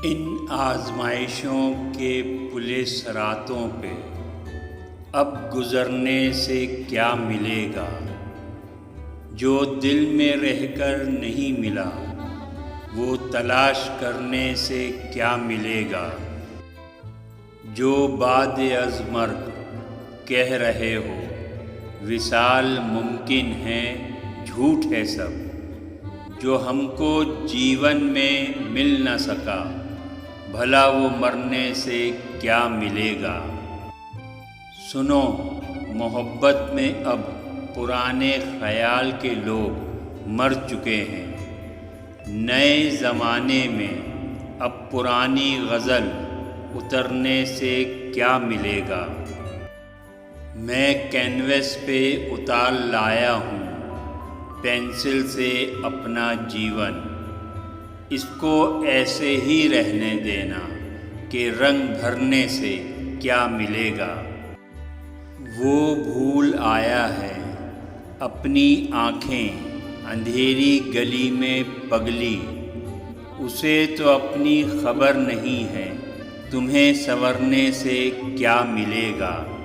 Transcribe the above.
इन आज़माइशों के पुलिस रातों पे अब गुज़रने से क्या मिलेगा। जो दिल में रहकर नहीं मिला वो तलाश करने से क्या मिलेगा। जो बाद अज़ मर्ग कह रहे हो विसाल मुमकिन है, झूठ है सब। जो हमको जीवन में मिल न सका भला वो मरने से क्या मिलेगा। सुनो, मोहब्बत में अब पुराने ख़याल के लोग मर चुके हैं। नए ज़माने में अब पुरानी गज़ल उतरने से क्या मिलेगा। मैं कैनवस पे उतार लाया हूँ पेंसिल से अपना जीवन। इसको ऐसे ही रहने देना कि रंग भरने से क्या मिलेगा। वो भूल आया है अपनी आँखें अंधेरी गली में पगली। उसे तो अपनी खबर नहीं है तुम्हें संवरने से क्या मिलेगा।